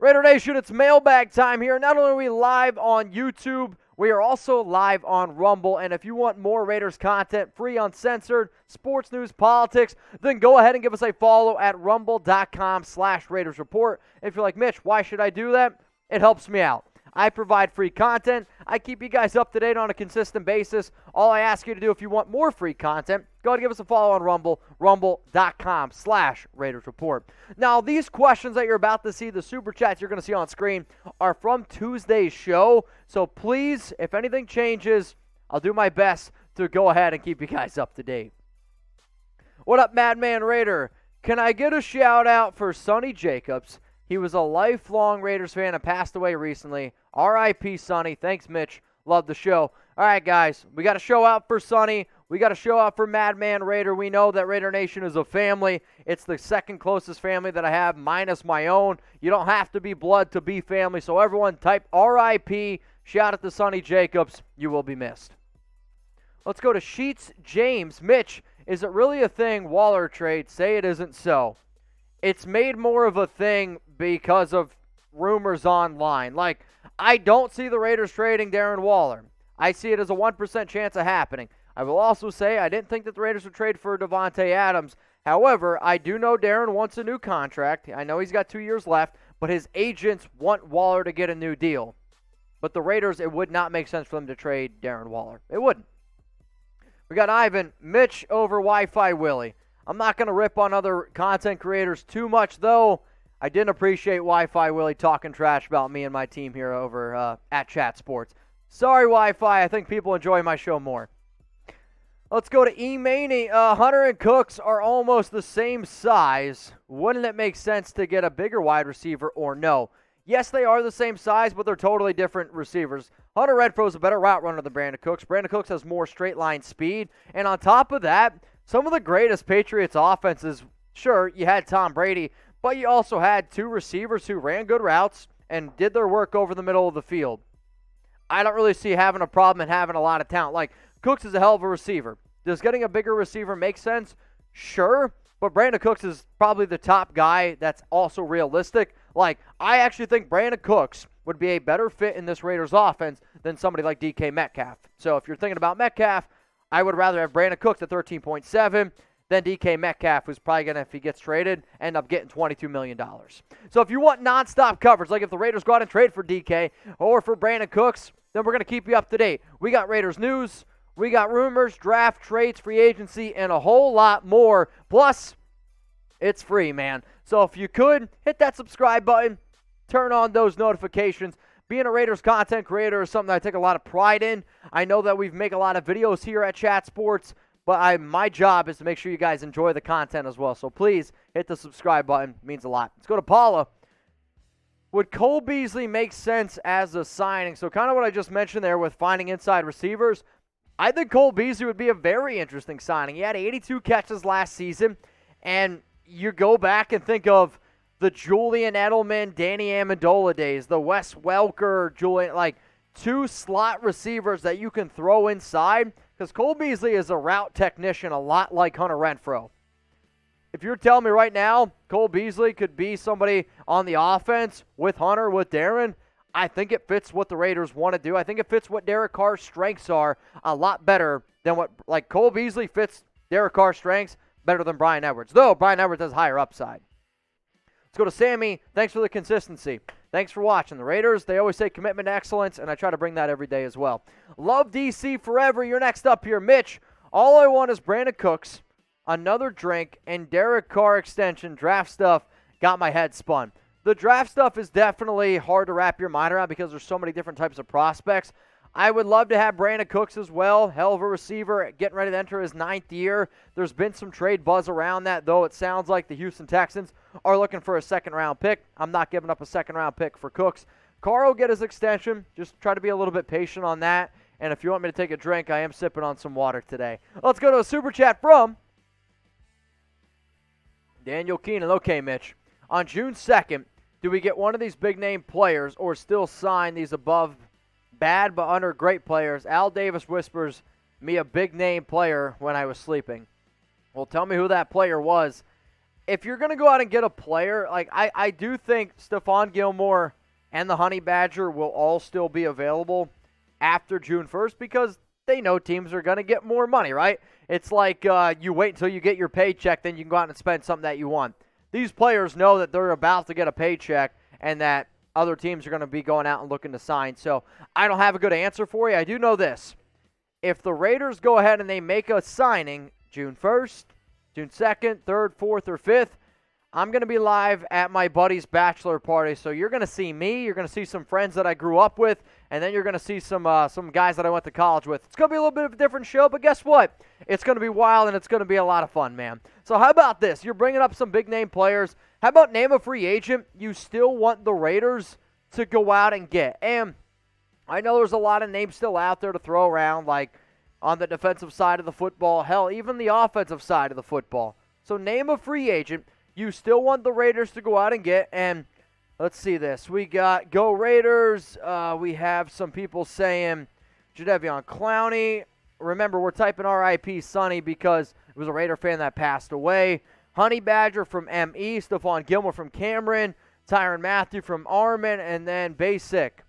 Raider Nation, it's mailbag time here. Not only are we live on YouTube, we are also live on Rumble. And if you want more Raiders content, free, uncensored, sports news, politics, then go ahead and give us a follow at rumble.com/Raiders Report. If you're like, Mitch, why should I do that? It helps me out. I provide free content. I keep you guys up to date on a consistent basis. All I ask you to do, if you want more free content, go ahead and give us a follow on Rumble, rumble.com/Raiders Report. Now, these questions that you're about to see, the super chats you're going to see on screen, are from Tuesday's show. So please, if anything changes, I'll do my best to go ahead and keep you guys up to date. What up, Madman Raider? Can I get a shout out for Sonny Jacobs? He was a lifelong Raiders fan and passed away recently. R.I.P. Sonny. Thanks, Mitch. Love the show. All right, guys. We got a show out for Sonny. We got a show out for Madman Raider. We know that Raider Nation is a family. It's the second closest family that I have, minus my own. You don't have to be blood to be family. So everyone type R.I.P. Shout out to Sonny Jacobs. You will be missed. Let's go to Sheets James. Mitch, is it really a thing, Waller trade? Say it isn't so. It's made more of a thing because of rumors online. Like, I don't see the Raiders trading Darren Waller. I see it as a 1% chance of happening. I will also say I didn't think that the Raiders would trade for Davante Adams. However, I do know Darren wants a new contract. I know he's got 2 years left, but his agents want Waller to get a new deal. But the Raiders, it would not make sense for them to trade Darren Waller. It wouldn't. We got Ivan, Mitch over Wi-Fi Willie. I'm not going to rip on other content creators too much, though. I didn't appreciate Wi-Fi Willie talking trash about me and my team here over at Chat Sports. Sorry, Wi-Fi. I think people enjoy my show more. Let's go to E-Maney. Hunter and Cooks are almost the same size. Wouldn't it make sense to get a bigger wide receiver or no? Yes, they are the same size, but they're totally different receivers. Hunter Renfrow is a better route runner than Brandin Cooks. Brandin Cooks has more straight line speed. And on top of that, some of the greatest Patriots offenses, sure, you had Tom Brady, but you also had two receivers who ran good routes and did their work over the middle of the field. I don't really see having a problem in having a lot of talent. Like, Cooks is a hell of a receiver. Does getting a bigger receiver make sense? Sure, but Brandin Cooks is probably the top guy that's also realistic. Like, I actually think Brandin Cooks would be a better fit in this Raiders offense than somebody like DK Metcalf. So if you're thinking about Metcalf, I would rather have Brandin Cooks at 13.7 than DK Metcalf, who's probably going to, if he gets traded, end up getting $22 million. So if you want nonstop coverage, like if the Raiders go out and trade for DK or for Brandin Cooks, then we're going to keep you up to date. We got Raiders news, we got rumors, draft, trades, free agency, and a whole lot more. Plus, it's free, man. So if you could, hit that subscribe button, turn on those notifications. Being a Raiders content creator is something that I take a lot of pride in. I know that we make a lot of videos here at Chat Sports, but my job is to make sure you guys enjoy the content as well. So please hit the subscribe button. It means a lot. Let's go to Paula. Would Cole Beasley make sense as a signing? So kind of what I just mentioned there with finding inside receivers. I think Cole Beasley would be a very interesting signing. He had 82 catches last season, and you go back and think of the Julian Edelman, Danny Amendola days, the Wes Welker, Julian, like two slot receivers that you can throw inside, because Cole Beasley is a route technician a lot like Hunter Renfrow. If you're telling me right now Cole Beasley could be somebody on the offense with Hunter, with Darren, I think it fits what the Raiders want to do. I think it fits what Derek Carr's strengths are a lot better than what, like Cole Beasley fits Derek Carr's strengths better than Bryan Edwards, though Bryan Edwards has higher upside. Let's go to Sammy. Thanks for the consistency. Thanks for watching. The Raiders, they always say commitment to excellence, and I try to bring that every day as well. Love DC forever. You're next up here. Mitch, all I want is Brandin Cooks, another drink, and Derek Carr extension. Draft stuff got my head spun. The draft stuff is definitely hard to wrap your mind around because there's so many different types of prospects. I would love to have Brandin Cooks as well. Hell of a receiver, getting ready to enter his 9th year. There's been some trade buzz around that, though it sounds like the Houston Texans are looking for a second-round pick. I'm not giving up a second-round pick for Cooks. Carr will get his extension. Just try to be a little bit patient on that. And if you want me to take a drink, I am sipping on some water today. Let's go to a super chat from Daniel Keenan. Okay, Mitch. On June 2nd, do we get one of these big-name players or still sign these above bad but under great players? Al Davis whispers me a big-name player when I was sleeping. Well, tell me who that player was. if you're going to go out and get a player, like I do think Stephon Gilmore and the Honey Badger will all still be available after June 1st because they know teams are going to get more money, right? It's like you wait until you get your paycheck, then you can go out and spend something that you want. These players know that they're about to get a paycheck and that other teams are going to be going out and looking to sign. So I don't have a good answer for you. I do know this. If the Raiders go ahead and they make a signing June 1st, June 2nd, 3rd, 4th, or 5th, I'm going to be live at my buddy's bachelor party. So you're going to see me, you're going to see some friends that I grew up with, and then you're going to see some guys that I went to college with. It's going to be a little bit of a different show, but guess what? It's going to be wild, and it's going to be a lot of fun, man. So how about this? You're bringing up some big-name players. How about name a free agent you still want the Raiders to go out and get? And I know there's a lot of names still out there to throw around, like on the defensive side of the football, hell, even the offensive side of the football. So name a free agent you still want the Raiders to go out and get. And let's see this. We got Go Raiders. We have some people saying Jadeveon Clowney. Remember, we're typing RIP Sonny because it was a Raider fan that passed away. Honey Badger from ME. Stephon Gilmore from Cameron. Tyrann Mathieu from Armin. And then Basic.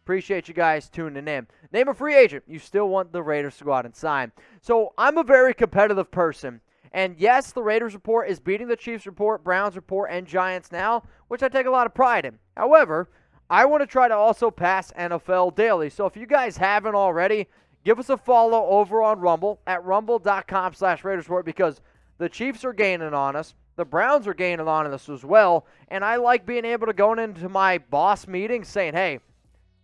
Appreciate you guys tuning in. Name a free agent you still want the Raiders to go out and sign. So I'm a very competitive person. And yes, the Raiders report is beating the Chiefs report, Browns report, and Giants now, which I take a lot of pride in. However, I want to try to also pass NFL Daily. So if you guys haven't already, give us a follow over on Rumble at rumble.com/Raiders report because the Chiefs are gaining on us. The Browns are gaining on us as well. And I like being able to go into my boss meeting saying, hey,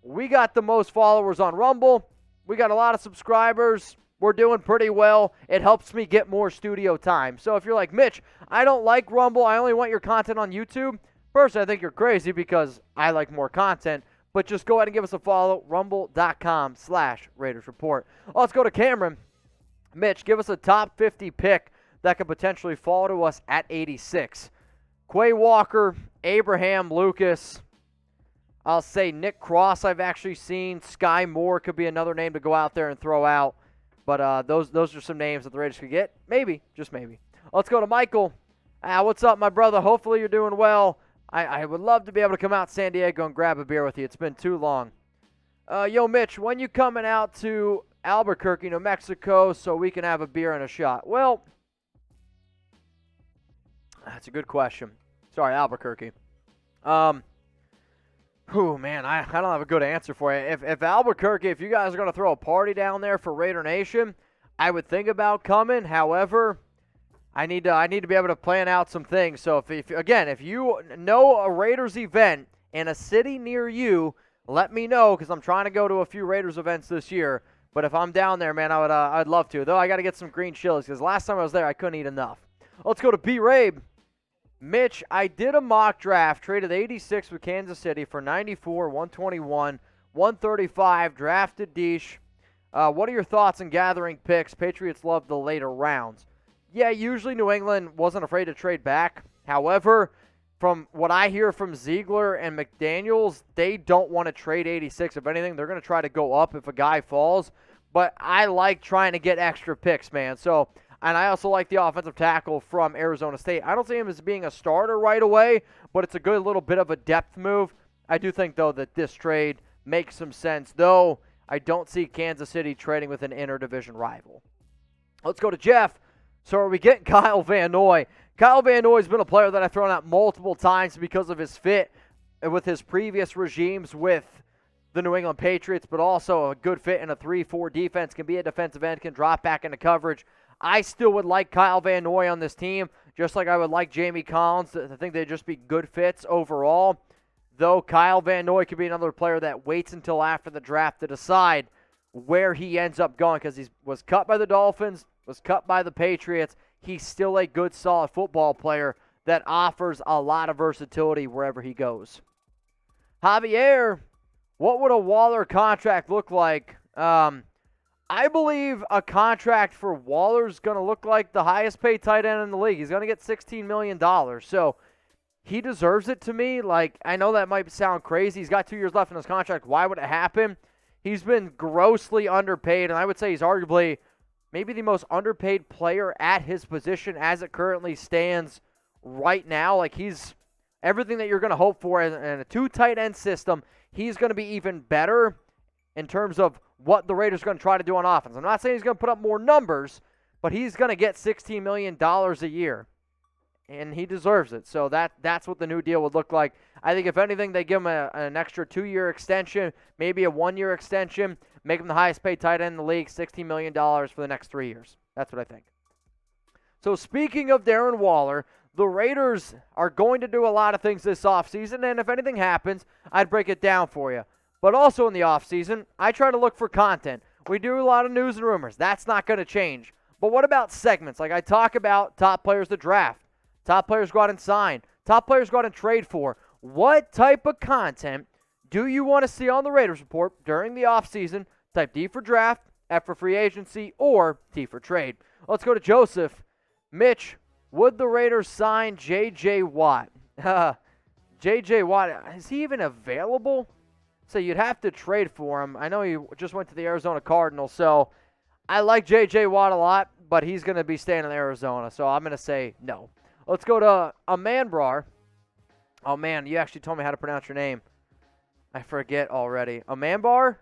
we got the most followers on Rumble. We got a lot of subscribers. We're doing pretty well. It helps me get more studio time. So if you're like, Mitch, I don't like Rumble. I only want your content on YouTube. First, I think you're crazy because I like more content. But just go ahead and give us a follow. Rumble.com/Raiders report. Let's go to Cameron. Mitch, give us a top 50 pick that could potentially fall to us at 86. Quay Walker, Abraham Lucas. I'll say Nick Cross I've actually seen. Sky Moore could be another name to go out there and throw out. But those are some names that the Raiders could get. Maybe, just maybe. Let's go to Michael. What's up, my brother? Hopefully you're doing well. I would love to be able to come out to San Diego and grab a beer with you. It's been too long. Yo, Mitch, when you coming out to Albuquerque, New Mexico, so we can have a beer and a shot? Well, that's a good question. Sorry, Albuquerque. Man, I don't have a good answer for you. If Albuquerque, if you guys are going to throw a party down there for Raider Nation, I would think about coming. However, I need to be able to plan out some things. So if you know a Raiders event in a city near you, let me know because I'm trying to go to a few Raiders events this year. But if I'm down there, man, I'd love to. Though I got to get some green chilies because last time I was there, I couldn't eat enough. Let's go to B-Rabe. Mitch, I did a mock draft, traded 86 with Kansas City for 94, 121, 135, drafted Deesh. What are your thoughts on gathering picks? Patriots love the later rounds. Yeah, usually New England wasn't afraid to trade back. However, from what I hear from Ziegler and McDaniels, they don't want to trade 86. If anything, they're going to try to go up if a guy falls. But I like trying to get extra picks, man. And I also like the offensive tackle from Arizona State. I don't see him as being a starter right away, but it's a good little bit of a depth move. I do think, though, that this trade makes some sense, though I don't see Kansas City trading with an interdivision rival. Let's go to Jeff. So are we getting Kyle Van Noy? Kyle Van Noy has been a player that I've thrown out multiple times because of his fit with his previous regimes with the New England Patriots, but also a good fit in a 3-4 defense, can be a defensive end, can drop back into coverage. I still would like Kyle Van Noy on this team, just like I would like Jamie Collins. I think they'd just be good fits overall. Though Kyle Van Noy could be another player that waits until after the draft to decide where he ends up going because he was cut by the Dolphins, was cut by the Patriots. He's still a good, solid football player that offers a lot of versatility wherever he goes. Javier, what would a Waller contract look like? I believe a contract for Waller's going to look like the highest paid tight end in the league. He's going to get $16 million. So he deserves it to me. Like, I know that might sound crazy. He's got 2 years left in his contract. Why would it happen? He's been grossly underpaid, and I would say he's arguably maybe the most underpaid player at his position as it currently stands right now, like he's everything that you're going to hope for in a 2 tight end system. He's going to be even better in terms of what the Raiders are going to try to do on offense. I'm not saying he's going to put up more numbers, but he's going to get $16 million a year, and he deserves it. So that's what the new deal would look like. I think if anything, they give him an extra 2-year extension, maybe a 1-year extension, make him the highest paid tight end in the league, $16 million for the next 3 years. That's what I think. So speaking of Darren Waller, the Raiders are going to do a lot of things this offseason, and if anything happens, I'd break it down for you. But also in the offseason, I try to look for content. We do a lot of news and rumors. That's not going to change. But what about segments? Like I talk about top players to draft, top players go out and sign, top players go out and trade for. What type of content do you want to see on the Raiders Report during the offseason? Type D for draft, F for free agency, or T for trade. Let's go to Joseph. Mitch, would the Raiders sign J.J. Watt? J.J. Watt, is he even available? So you'd have to trade for him. I know he just went to the Arizona Cardinals, so I like J.J. Watt a lot, but he's going to be staying in Arizona, so I'm going to say no. Let's go to Amanbrar. Oh, man, you actually told me how to pronounce your name. I forget already. Amanbrar?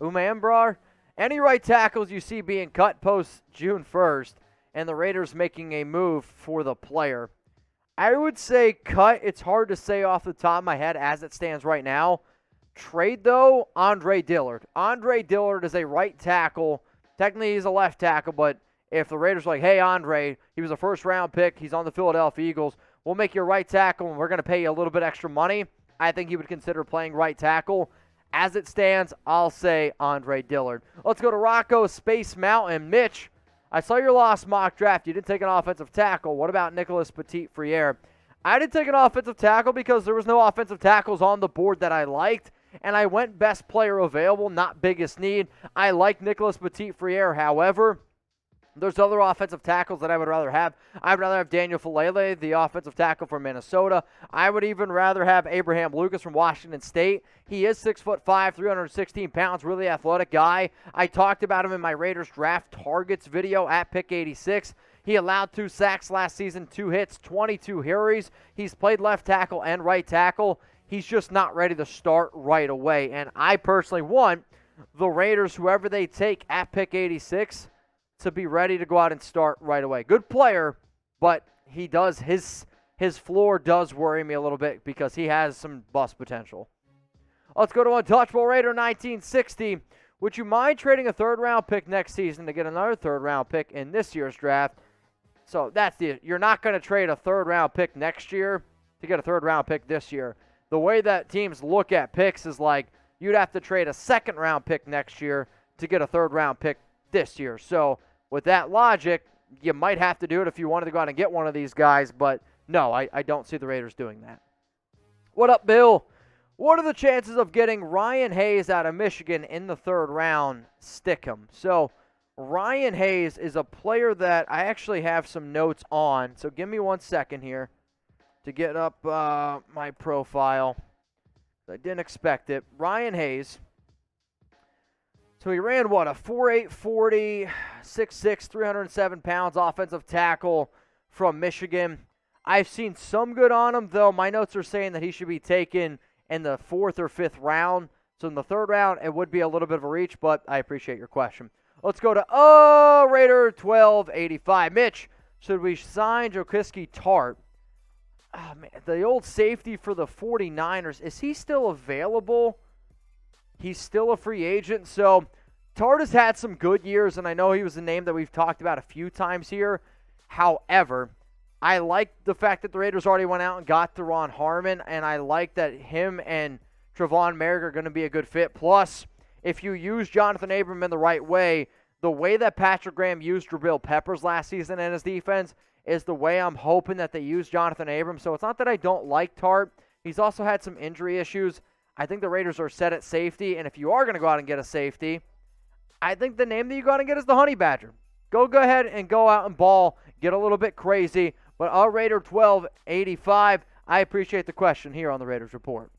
Umambrar? Any right tackles you see being cut post June 1st and the Raiders making a move for the player? I would say cut. It's hard to say off the top of my head as it stands right now. Trade, though, Andre Dillard. Andre Dillard is a right tackle. Technically, he's a left tackle, but if the Raiders are like, hey, Andre, he was a first-round pick, he's on the Philadelphia Eagles, we'll make you a right tackle, and we're going to pay you a little bit extra money, I think he would consider playing right tackle. As it stands, I'll say Andre Dillard. Let's go to Rocco Space Mountain. Mitch, I saw your last mock draft. You didn't take an offensive tackle. What about Nicholas Petit-Frere? I didn't take an offensive tackle because there was no offensive tackles on the board that I liked, and I went best player available, not biggest need. I like Nicholas Petit-Frere, however, there's other offensive tackles that I would rather have. I'd rather have Daniel Falele, the offensive tackle from Minnesota. I would even rather have Abraham Lucas from Washington State. He is 6'5", 316 pounds, really athletic guy. I talked about him in my Raiders draft targets video at Pick 86. He allowed 2 sacks last season, 2 hits, 22 hurries. He's played left tackle and right tackle. He's just not ready to start right away. And I personally want the Raiders, whoever they take at Pick 86, to be ready to go out and start right away. Good player, but he does his floor does worry me a little bit because he has some bust potential. Let's go to Untouchable Raider 1960. Would you mind trading a 3rd-round pick next season to get another 3rd-round pick in this year's draft? So you're not going to trade a 3rd-round pick next year to get a 3rd-round pick this year. The way that teams look at picks is like you'd have to trade a 2nd-round pick next year to get a 3rd-round pick this year. So with that logic, you might have to do it if you wanted to go out and get one of these guys, but no, I don't see the Raiders doing that. What up, Bill? What are the chances of getting Ryan Hayes out of Michigan in the 3rd round? Stick him. So Ryan Hayes is a player that I actually have some notes on, so give me 1 second here to get up my profile. I didn't expect it. Ryan Hayes. So he ran, what, a 4.8 40, 6'6", 307 pounds, offensive tackle from Michigan. I've seen some good on him, though. My notes are saying that he should be taken in the 4th or 5th round. So in the 3rd round, it would be a little bit of a reach, but I appreciate your question. Let's go to Raider 1285. Mitch, should we sign Jokiski Tart? Oh, man, the old safety for the 49ers, is he still available? He's still a free agent, so Tart has had some good years, and I know he was a name that we've talked about a few times here. However, I like the fact that the Raiders already went out and got Deron Harmon, and I like that him and Trevon Merrick are going to be a good fit. Plus, if you use Jonathan Abram in the right way that Patrick Graham used Jabril Peppers last season in his defense is the way I'm hoping that they use Jonathan Abram. So it's not that I don't like Tart. He's also had some injury issues. I think the Raiders are set at safety, and if you are going to go out and get a safety, I think the name that you got to get is the Honey Badger. Go ahead and go out and ball, get a little bit crazy. But our Raider 1285, I appreciate the question here on the Raiders Report.